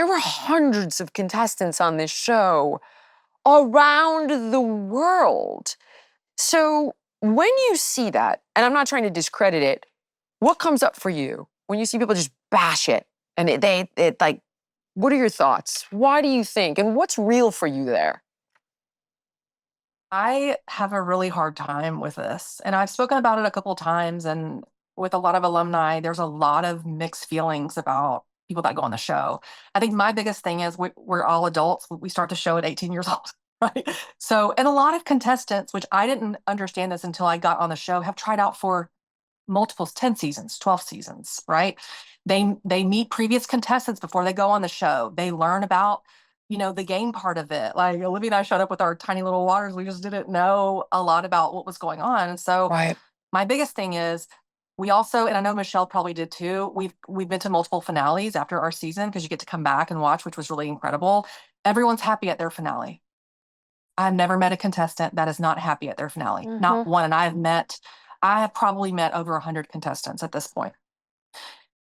There were hundreds of contestants on this show around the world. So when you see that, and I'm not trying to discredit it, what comes up for you when you see people just bash it? And it like, what are your thoughts? Why do you think? And what's real for you there? I have a really hard time with this, and I've spoken about it a couple times. And with a lot of alumni, there's a lot of mixed feelings about people that go on the show. I think my biggest thing is we're all adults. We start the show at 18 years old, right? So, and a lot of contestants, which I didn't understand this until I got on the show, have tried out for multiples, 10 seasons, 12 seasons, right? They meet previous contestants before they go on the show. They learn about, the game part of it. Like Olivia and I showed up with our tiny little waters. We just didn't know a lot about what was going on. And so Right. my biggest thing is we also, and I know Michelle probably did too, we've been to multiple finales after our season because you get to come back and watch, which was really incredible. Everyone's happy at their finale. I've never met a contestant that is not happy at their finale. Not Mm-hmm. one. And I have probably met over 100 contestants at this point.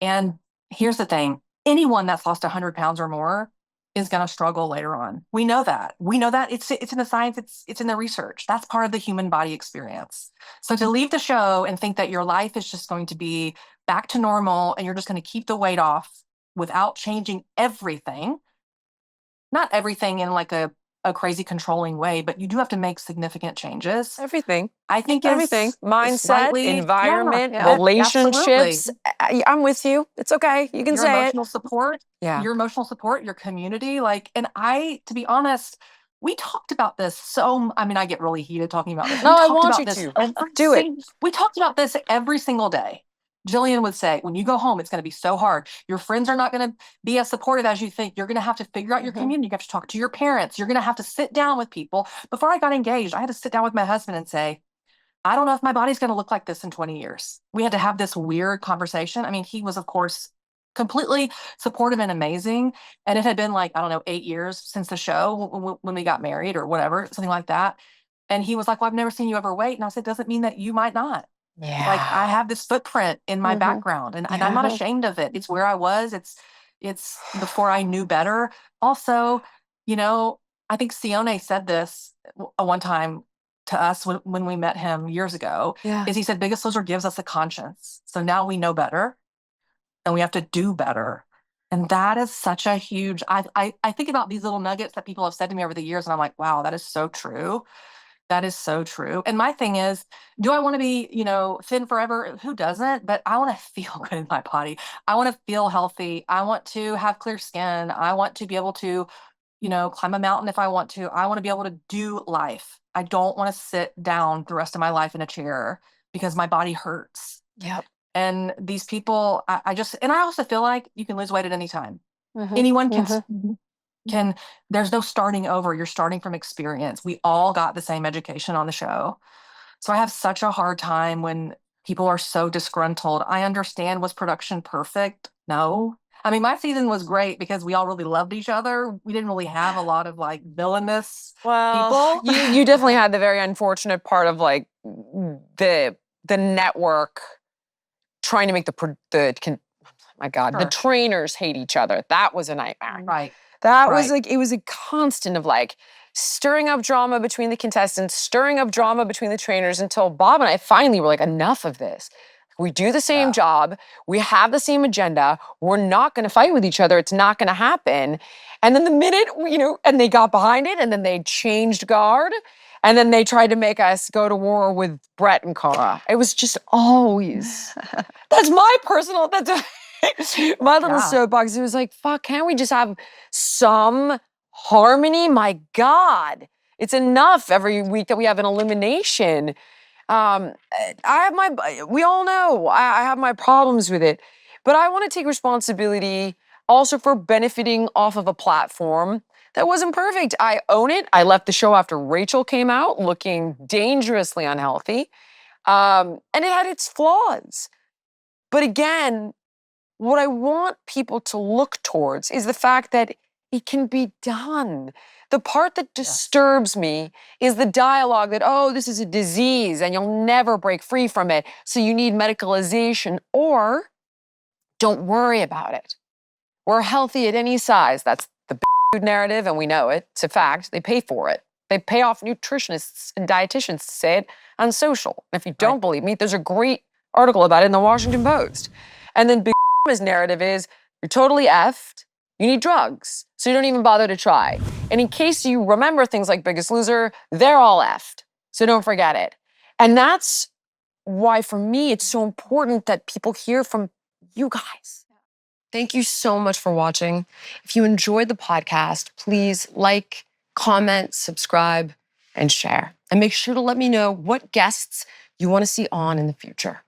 And here's the thing, anyone that's lost 100 pounds or more is going to struggle later on. We know that. We know that it's in the science, it's in the research. That's part of the human body experience. So to leave the show and think that your life is just going to be back to normal and you're just going to keep the weight off without changing everything, not everything in like a crazy controlling way, but you do have to make significant changes. Everything. I think Everything. is Mindset, slightly, yeah, environment, yeah, absolutely. relationships. I'm with you. It's okay. You can Your say it. emotional support, Yeah. your community. Like, and to be honest, we talked about this. I mean, I get really heated talking about this. No, I want you to. Do it. We talked about this every single day. Jillian would say, when you go home, it's going to be so hard. Your friends are not going to be as supportive as you think. You're going to have to figure out your Mm-hmm. community. You have to talk to your parents. You're going to have to sit down with people. Before I got engaged, I had to sit down with my husband and say, I don't know if my body's going to look like this in 20 years. We had to have this weird conversation. I mean, he was, of course, completely supportive and amazing. And it had been like, I don't know, 8 years since the show when we got married or whatever, something like that. And he was like, well, I've never seen you overweight. And I said, doesn't mean that you might not. Like I Yeah. have this footprint in my Mm-hmm. background and I'm not Yeah. ashamed of it. It's where I was. It's before I knew better. Also, you know, I think Sione said this one time to us when we met him years ago, Yeah. is he said, Biggest Loser gives us a conscience. So now we know better and we have to do better. And that is such a huge, I think about these little nuggets that people have said to me over the years, and I'm like, wow, that is so true. That is so true. And my thing is, do I want to be, thin forever? Who doesn't? But I want to feel good in my body. I want to feel healthy. I want to have clear skin. I want to be able to, climb a mountain if I want to. I want to be able to do life. I don't want to sit down the rest of my life in a chair because my body hurts. Yep. And these people, and I also feel like you can lose weight at any time. Mm-hmm. Anyone Mm-hmm. can, there's no starting over. You're starting from experience. We all got the same education on the show. So I have such a hard time when people are so disgruntled. I understand, was production perfect? No. I mean, my season was great because we all really loved each other. We didn't really have a lot of like villainous Well, people. you definitely had the very unfortunate part of like the network trying to make my God, the Sure. trainers hate each other. That was a nightmare. Right. That was Right. like, it was a constant of like stirring up drama between the contestants, stirring up drama between the trainers until Bob and I finally were like, enough of this. We do the same Yeah. job. We have the same agenda. We're not going to fight with each other. It's not going to happen. And then the minute, and they got behind it and then they changed guard and then they tried to make us go to war with Brett and Cara. It was just always, that's my personal, my little Yeah. soapbox. It was like, fuck, can't we just have some harmony? My God, it's enough every week that we have an elimination. We all know I have my problems with it, but I want to take responsibility also for benefiting off of a platform that wasn't perfect. I own it. I left the show after Rachel came out looking dangerously unhealthy. And it had its flaws. But again, what I want people to look towards is the fact that it can be done. The part that disturbs me is the dialogue that, oh, this is a disease and you'll never break free from it, so you need medicalization, or don't worry about it. We're healthy at any size. That's the food narrative, and we know it. It's a fact. They pay for it. They pay off nutritionists and dietitians to say it on social. And if you don't believe me, there's a great article about it in the Washington Post. And then Big Mama's narrative is you're totally effed. You need drugs, so you don't even bother to try. And in case you remember things like Biggest Loser, they're all effed, so don't forget it. And that's why, for me, it's so important that people hear from you guys. Thank you so much for watching. If you enjoyed the podcast, please like, comment, subscribe, and share. And make sure to let me know what guests you want to see on in the future.